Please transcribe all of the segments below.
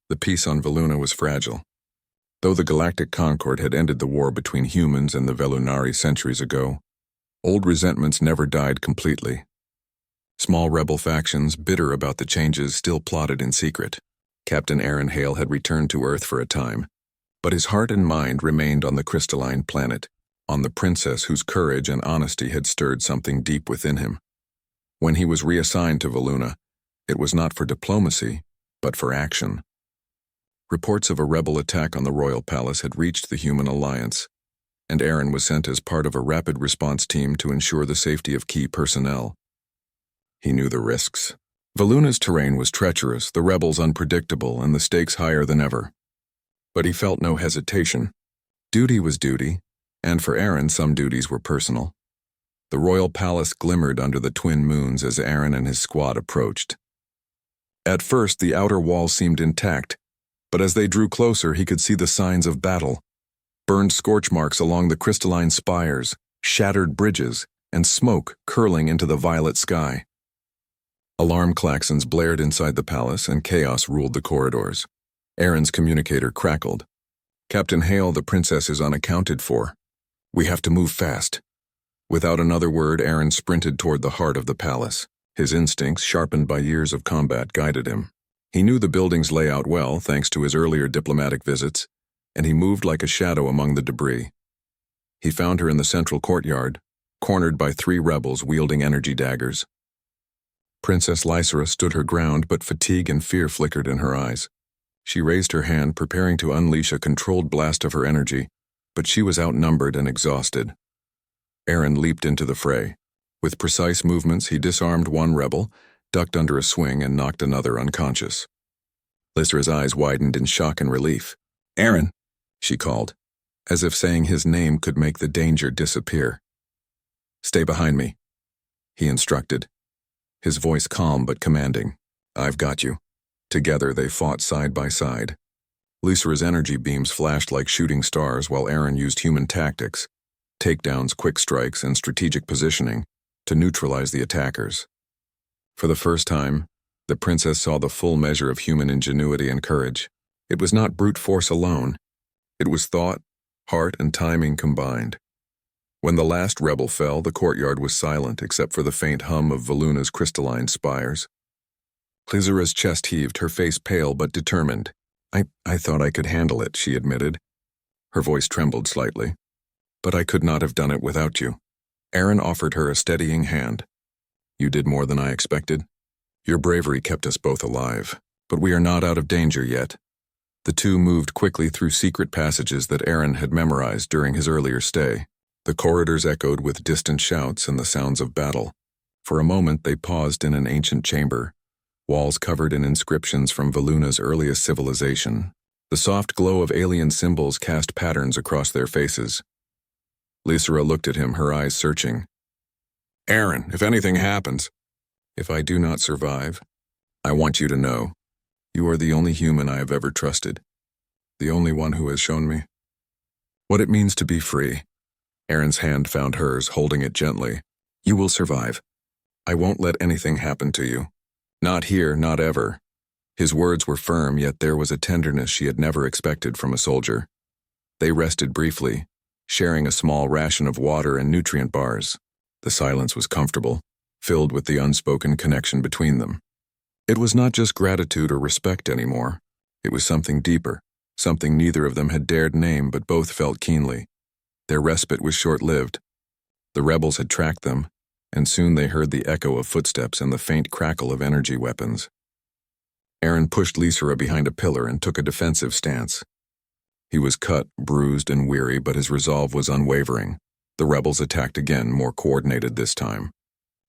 The peace on Veluna was fragile. Though the Galactic Concord had ended the war between humans and the Velunari centuries ago, old resentments never died completely. Small rebel factions, bitter about the changes, still plotted in secret. Captain Aaron Hale had returned to Earth for a time, but his heart and mind remained on the crystalline planet, on the princess whose courage and honesty had stirred something deep within him. When he was reassigned to Veluna, it was not for diplomacy, but for action. Reports of a rebel attack on the royal palace had reached the Human Alliance, and Aaron was sent as part of a rapid response team to ensure the safety of key personnel. He knew the risks. Veluna's terrain was treacherous, the rebels unpredictable, and the stakes higher than ever. But he felt no hesitation. Duty was duty, and for Aaron some duties were personal. The royal palace glimmered under the twin moons as Aaron and his squad approached. At first, the outer wall seemed intact, but as they drew closer, he could see the signs of battle. Burned scorch marks along the crystalline spires, shattered bridges, and smoke curling into the violet sky. Alarm klaxons blared inside the palace, and chaos ruled the corridors. Aaron's communicator crackled. "Captain Hale, the princess is unaccounted for. We have to move fast." Without another word, Aaron sprinted toward the heart of the palace. His instincts, sharpened by years of combat, guided him. He knew the building's layout well, thanks to his earlier diplomatic visits, and he moved like a shadow among the debris. He found her in the central courtyard, cornered by 3 rebels wielding energy daggers. Princess Lysera stood her ground, but fatigue and fear flickered in her eyes. She raised her hand, preparing to unleash a controlled blast of her energy, but she was outnumbered and exhausted. Aaron leaped into the fray. With precise movements, he disarmed one rebel, ducked under a swing, and knocked another unconscious. Lysera's eyes widened in shock and relief. "Aaron," she called, as if saying his name could make the danger disappear. "Stay behind me," he instructed, his voice calm but commanding. "I've got you." Together they fought side by side. Lysera's energy beams flashed like shooting stars while Aaron used human tactics, takedowns, quick strikes, and strategic positioning to neutralize the attackers. For the first time, the princess saw the full measure of human ingenuity and courage. It was not brute force alone. It was thought, heart, and timing combined. When the last rebel fell, the courtyard was silent except for the faint hum of Veluna's crystalline spires. Lysera's chest heaved, her face pale but determined. I thought I could handle it," she admitted. Her voice trembled slightly. "But I could not have done it without you." Aaron offered her a steadying hand. "You did more than I expected. Your bravery kept us both alive, but we are not out of danger yet." The two moved quickly through secret passages that Aaron had memorized during his earlier stay. The corridors echoed with distant shouts and the sounds of battle. For a moment they paused in an ancient chamber, walls covered in inscriptions from Veluna's earliest civilization. The soft glow of alien symbols cast patterns across their faces. Lysera looked at him, her eyes searching. "Aaron, if anything happens, if I do not survive, I want you to know, you are the only human I have ever trusted, the only one who has shown me what it means to be free." Aaron's hand found hers, holding it gently. "You will survive. I won't let anything happen to you. Not here, not ever." His words were firm, yet there was a tenderness she had never expected from a soldier. They rested briefly, sharing a small ration of water and nutrient bars. The silence was comfortable, filled with the unspoken connection between them. It was not just gratitude or respect anymore. It was something deeper, something neither of them had dared name but both felt keenly. Their respite was short-lived. The rebels had tracked them, and soon they heard the echo of footsteps and the faint crackle of energy weapons. Aaron pushed Lysera behind a pillar and took a defensive stance. He was cut, bruised, and weary, but his resolve was unwavering. The rebels attacked again, more coordinated this time.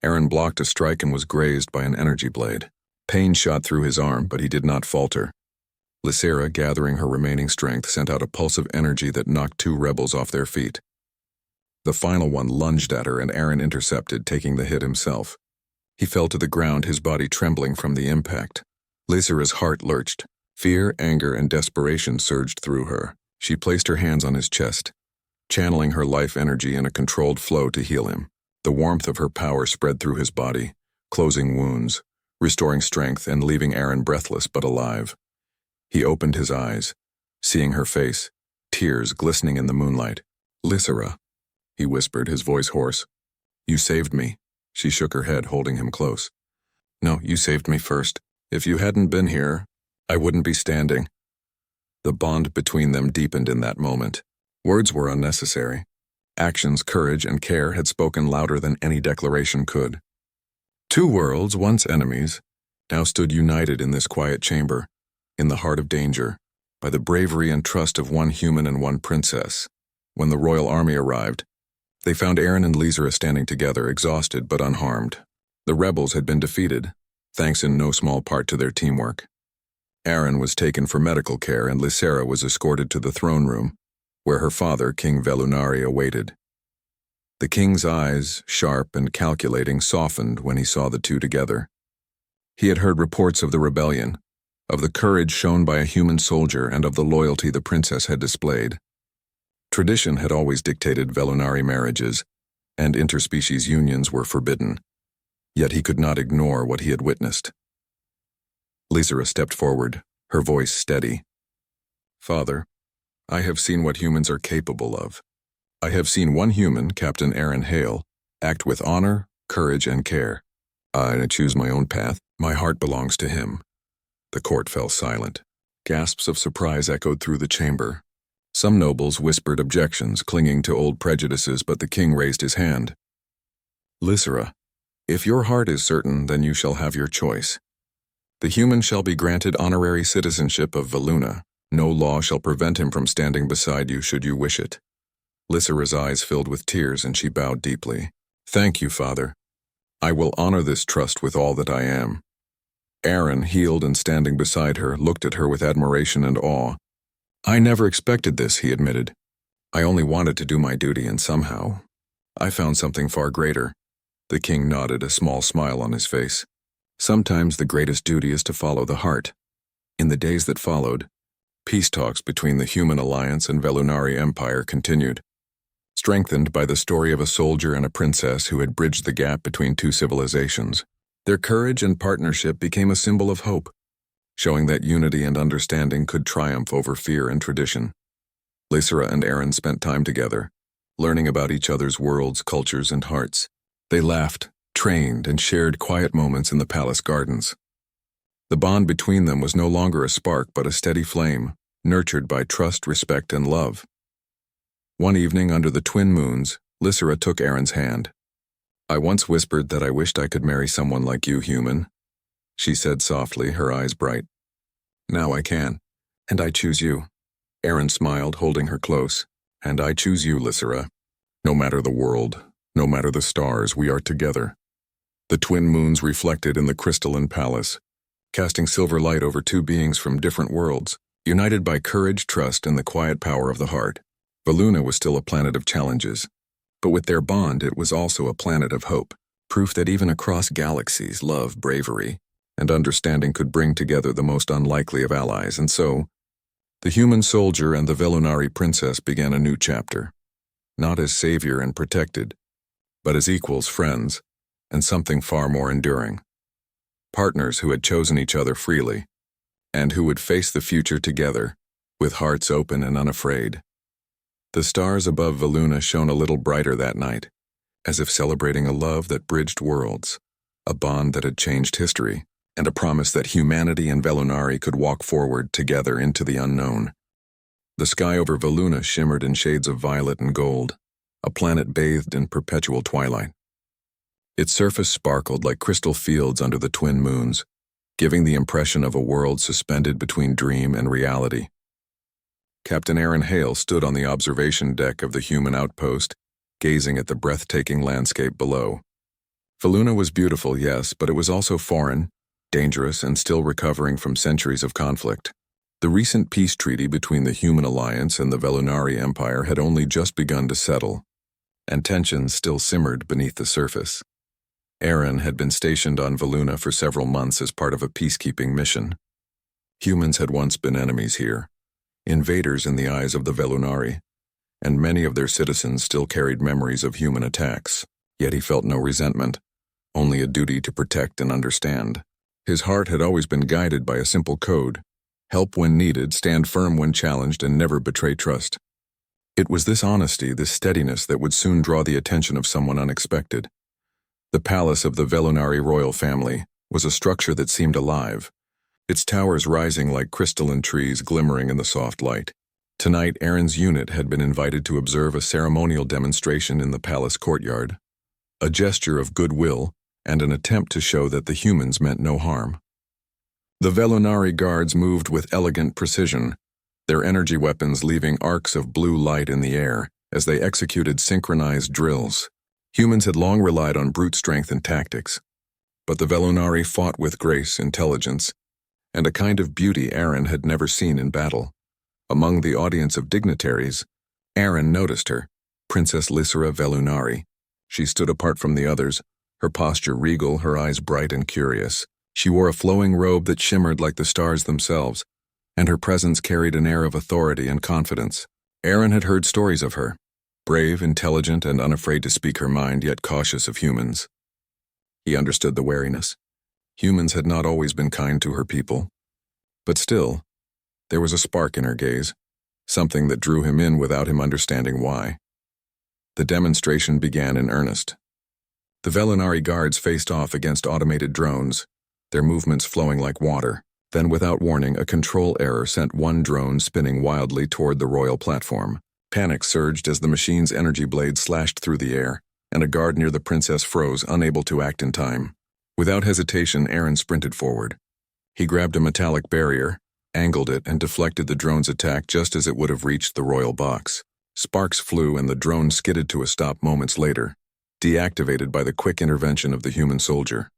Aaron blocked a strike and was grazed by an energy blade. Pain shot through his arm, but he did not falter. Lysera, gathering her remaining strength, sent out a pulse of energy that knocked 2 rebels off their feet. The final one lunged at her, and Aaron intercepted, taking the hit himself. He fell to the ground, his body trembling from the impact. Lysera's heart lurched. Fear, anger, and desperation surged through her. She placed her hands on his chest, channeling her life energy in a controlled flow to heal him. The warmth of her power spread through his body, closing wounds, restoring strength, and leaving Aaron breathless but alive. He opened his eyes, seeing her face, tears glistening in the moonlight. "Lysera," he whispered, his voice hoarse. "You saved me." She shook her head, holding him close. "No, you saved me first. If you hadn't been here, I wouldn't be standing." The bond between them deepened in that moment. Words were unnecessary. Actions, courage, and care had spoken louder than any declaration could. Two worlds, once enemies, now stood united in this quiet chamber, in the heart of danger, by the bravery and trust of one human and one princess. When the royal army arrived, they found Aaron and Lysera standing together, exhausted but unharmed. The rebels had been defeated, thanks in no small part to their teamwork. Aaron was taken for medical care and Lysera was escorted to the throne room, where her father, King Velunari, awaited. The king's eyes, sharp and calculating, softened when he saw the two together. He had heard reports of the rebellion, of the courage shown by a human soldier and of the loyalty the princess had displayed. Tradition had always dictated Velunari marriages, and interspecies unions were forbidden, yet he could not ignore what he had witnessed. Lysera stepped forward, her voice steady. "Father, I have seen what humans are capable of. I have seen one human, Captain Aaron Hale, act with honor, courage, and care. I choose my own path. My heart belongs to him." The court fell silent. Gasps of surprise echoed through the chamber. Some nobles whispered objections, clinging to old prejudices, but the king raised his hand. "Lysera, if your heart is certain, then you shall have your choice. The human shall be granted honorary citizenship of Veluna. No law shall prevent him from standing beside you should you wish it." Lysera's eyes filled with tears and she bowed deeply. "Thank you, Father. I will honor this trust with all that I am." Aaron, healed and standing beside her, looked at her with admiration and awe. "I never expected this," he admitted. "I only wanted to do my duty, and somehow I found something far greater." The king nodded, a small smile on his face. "Sometimes the greatest duty is to follow the heart." In the days that followed, peace talks between the Human Alliance and Velunari Empire continued, strengthened by the story of a soldier and a princess who had bridged the gap between two civilizations. Their courage and partnership became a symbol of hope, showing that unity and understanding could triumph over fear and tradition. Lysera and Aaron spent time together, learning about each other's worlds, cultures, and hearts. They laughed, trained, and shared quiet moments in the palace gardens. The bond between them was no longer a spark but a steady flame, nurtured by trust, respect, and love. One evening under the twin moons, Lysera took Aaron's hand. "I once whispered that I wished I could marry someone like you, human," she said softly, her eyes bright. "Now I can, and I choose you." Aaron smiled, holding her close. "And I choose you, Lysera. No matter the world, no matter the stars, we are together." The twin moons reflected in the crystalline palace, casting silver light over two beings from different worlds, united by courage, trust, and the quiet power of the heart. Veluna was still a planet of challenges, but with their bond it was also a planet of hope, proof that even across galaxies love, bravery, and understanding could bring together the most unlikely of allies. And so, the human soldier and the Velunari princess began a new chapter, not as savior and protected, but as equals, friends, and something far more enduring. Partners who had chosen each other freely, and who would face the future together, with hearts open and unafraid. The stars above Veluna shone a little brighter that night, as if celebrating a love that bridged worlds, a bond that had changed history, and a promise that humanity and Velunari could walk forward together into the unknown. The sky over Veluna shimmered in shades of violet and gold, a planet bathed in perpetual twilight. Its surface sparkled like crystal fields under the twin moons, giving the impression of a world suspended between dream and reality. Captain Aaron Hale stood on the observation deck of the human outpost, gazing at the breathtaking landscape below. Veluna was beautiful, yes, but it was also foreign, dangerous, and still recovering from centuries of conflict. The recent peace treaty between the Human Alliance and the Velunari Empire had only just begun to settle, and tensions still simmered beneath the surface. Aaron had been stationed on Veluna for several months as part of a peacekeeping mission. Humans had once been enemies here, invaders in the eyes of the Velunari, and many of their citizens still carried memories of human attacks. Yet he felt no resentment, only a duty to protect and understand. His heart had always been guided by a simple code: help when needed, stand firm when challenged, and never betray trust. It was this honesty, this steadiness that would soon draw the attention of someone unexpected. The palace of the Velunari royal family was a structure that seemed alive, its towers rising like crystalline trees glimmering in the soft light. Tonight, Aaron's unit had been invited to observe a ceremonial demonstration in the palace courtyard, a gesture of goodwill and an attempt to show that the humans meant no harm. The Velunari guards moved with elegant precision, their energy weapons leaving arcs of blue light in the air as they executed synchronized drills. Humans had long relied on brute strength and tactics, but the Velunari fought with grace, intelligence, and a kind of beauty Aaron had never seen in battle. Among the audience of dignitaries, Aaron noticed her, Princess Lysera Velunari. She stood apart from the others, her posture regal, her eyes bright and curious. She wore a flowing robe that shimmered like the stars themselves, and her presence carried an air of authority and confidence. Aaron had heard stories of her, brave, intelligent, and unafraid to speak her mind, yet cautious of humans. He understood the wariness. Humans had not always been kind to her people. But still, there was a spark in her gaze, something that drew him in without him understanding why. The demonstration began in earnest. The Velunari guards faced off against automated drones, their movements flowing like water. Then, without warning, a control error sent one drone spinning wildly toward the royal platform. Panic surged as the machine's energy blade slashed through the air, and a guard near the princess froze, unable to act in time. Without hesitation, Aaron sprinted forward. He grabbed a metallic barrier, angled it, and deflected the drone's attack just as it would have reached the royal box. Sparks flew and the drone skidded to a stop moments later, deactivated by the quick intervention of the human soldier.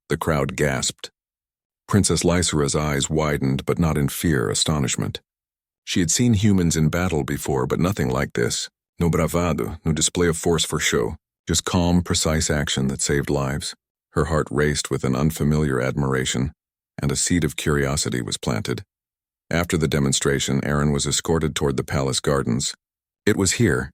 The crowd gasped. Princess Lysera's eyes widened, but not in fear, astonishment. She had seen humans in battle before, but nothing like this. No bravado, no display of force for show, just calm, precise action that saved lives. Her heart raced with an unfamiliar admiration, and a seed of curiosity was planted. After the demonstration, Aaron was escorted toward the palace gardens. It was here,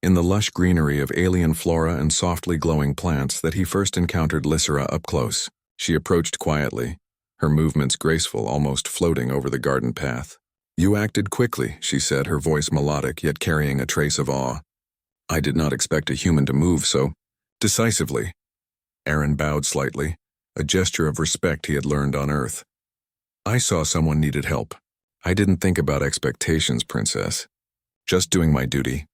in the lush greenery of alien flora and softly glowing plants, that he first encountered Lysera up close. She approached quietly, her movements graceful, almost floating over the garden path. "You acted quickly," she said, her voice melodic yet carrying a trace of awe. "I did not expect a human to move so decisively." Aaron bowed slightly, a gesture of respect he had learned on Earth. "I saw someone needed help. I didn't think about expectations, Princess. Just doing my duty."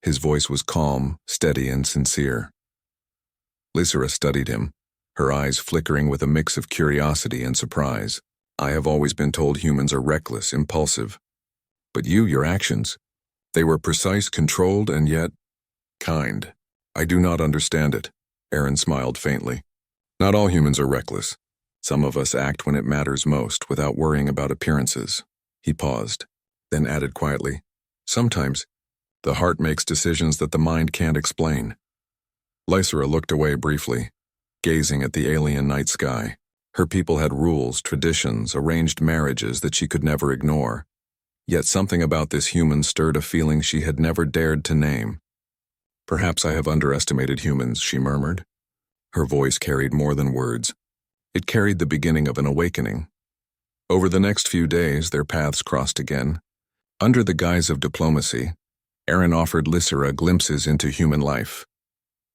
His voice was calm, steady, and sincere. Lysera studied him, her eyes flickering with a mix of curiosity and surprise. "I have always been told humans are reckless, impulsive. But your actions, they were precise, controlled, and yet kind. I do not understand it." Aaron smiled faintly. "Not all humans are reckless. Some of us act when it matters most, without worrying about appearances." He paused, then added quietly, "Sometimes, the heart makes decisions that the mind can't explain." Lysera looked away briefly, gazing at the alien night sky. Her people had rules, traditions, arranged marriages that she could never ignore. Yet something about this human stirred a feeling she had never dared to name. "Perhaps I have underestimated humans," she murmured. Her voice carried more than words. It carried the beginning of an awakening. Over the next few days, their paths crossed again. Under the guise of diplomacy, Aaron offered Lysera glimpses into human life.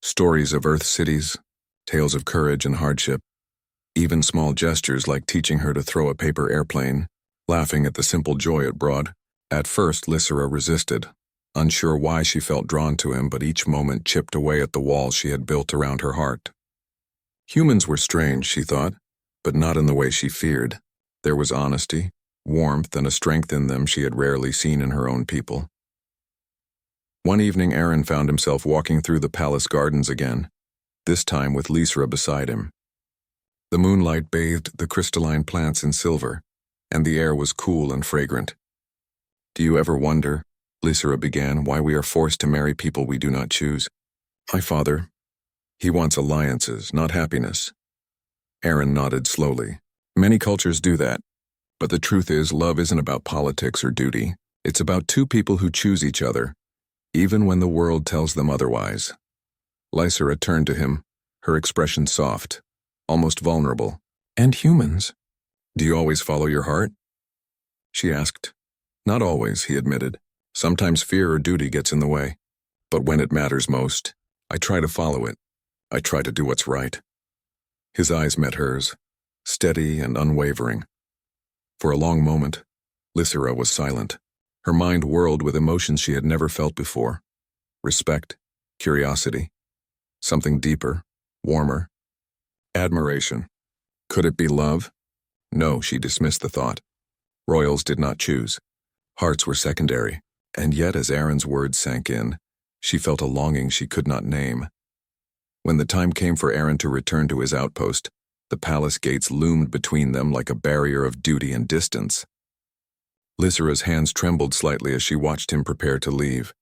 Stories of Earth cities, tales of courage and hardship, even small gestures like teaching her to throw a paper airplane, laughing at the simple joy it brought. At first, Lysera resisted, unsure why she felt drawn to him, but each moment chipped away at the walls she had built around her heart. Humans were strange, she thought, but not in the way she feared. There was honesty, warmth, and a strength in them she had rarely seen in her own people. One evening, Aaron found himself walking through the palace gardens again, this time with Lysera beside him. The moonlight bathed the crystalline plants in silver, and the air was cool and fragrant. "Do you ever wonder," Lysera began, "why we are forced to marry people we do not choose? My father, he wants alliances, not happiness." Aaron nodded slowly. "Many cultures do that, but the truth is love isn't about politics or duty. It's about two people who choose each other, even when the world tells them otherwise." Lysera turned to him, her expression soft, almost vulnerable. "And humans? Do you always follow your heart?" she asked. Not always, he admitted. Sometimes fear or duty gets in the way. But when it matters most, I try to follow it. I try to do what's right. His eyes met hers, steady and unwavering. For a long moment, Lysera was silent. Her mind whirled with emotions she had never felt before. Respect, curiosity, something deeper, warmer. Admiration. Could it be love? No, she dismissed the thought. Royals did not choose. Hearts were secondary, and yet as Aaron's words sank in, she felt a longing she could not name. When the time came for Aaron to return to his outpost, the palace gates loomed between them like a barrier of duty and distance. Lysera's hands trembled slightly as she watched him prepare to leave.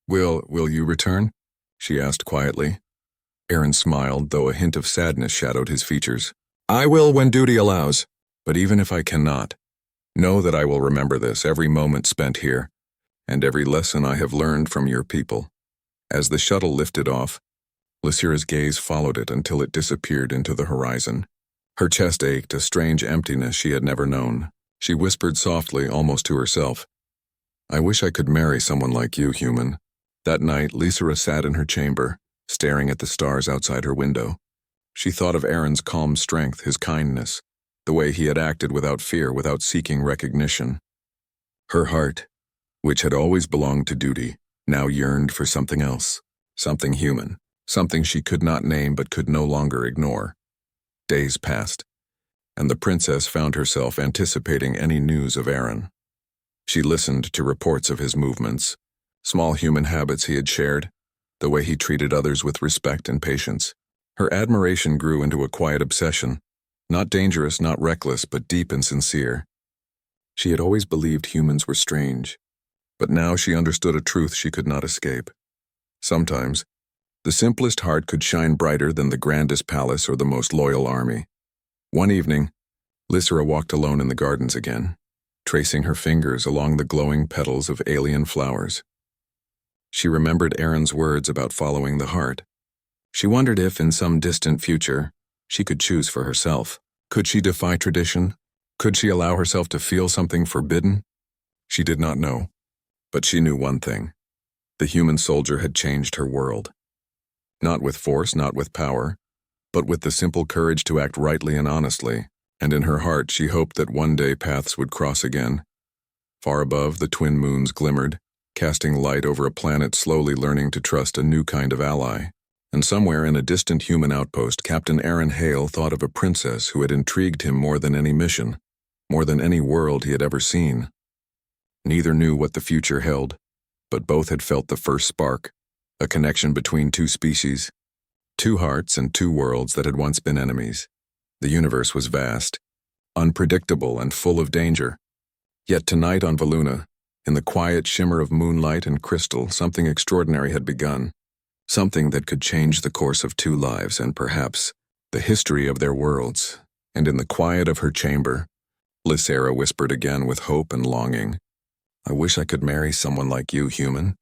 Will you return? She asked quietly. Aaron smiled, though a hint of sadness shadowed his features. I will when duty allows, but even if I cannot, know that I will remember this, every moment spent here, and every lesson I have learned from your people. As the shuttle lifted off, Lysera's gaze followed it until it disappeared into the horizon. Her chest ached, a strange emptiness she had never known. She whispered softly, almost to herself, I wish I could marry someone like you, human. That night, Lysera sat in her chamber, staring at the stars outside her window. She thought of Aaron's calm strength, his kindness, the way he had acted without fear, without seeking recognition. Her heart, which had always belonged to duty, now yearned for something else, something human, something she could not name but could no longer ignore. Days passed, and the princess found herself anticipating any news of Aaron. She listened to reports of his movements, small human habits he had shared, the way he treated others with respect and patience. Her admiration grew into a quiet obsession, not dangerous, not reckless, but deep and sincere. She had always believed humans were strange, but now she understood a truth she could not escape. Sometimes, the simplest heart could shine brighter than the grandest palace or the most loyal army. One evening, Lysera walked alone in the gardens again, tracing her fingers along the glowing petals of alien flowers. She remembered Aaron's words about following the heart. She wondered if, in some distant future, she could choose for herself. Could she defy tradition? Could she allow herself to feel something forbidden? She did not know, but she knew one thing. The human soldier had changed her world. Not with force, not with power, but with the simple courage to act rightly and honestly, and in her heart she hoped that one day paths would cross again. Far above, the twin moons glimmered, casting light over a planet slowly learning to trust a new kind of ally. And somewhere in a distant human outpost, Captain Aaron Hale thought of a princess who had intrigued him more than any mission, more than any world he had ever seen. Neither knew what the future held, but both had felt the first spark, a connection between two species, two hearts and two worlds that had once been enemies. The universe was vast, unpredictable and full of danger. Yet tonight on Valuna, in the quiet shimmer of moonlight and crystal, something extraordinary had begun. Something that could change the course of two lives and perhaps the history of their worlds. And in the quiet of her chamber, Lysera whispered again with hope and longing, I wish I could marry someone like you, human.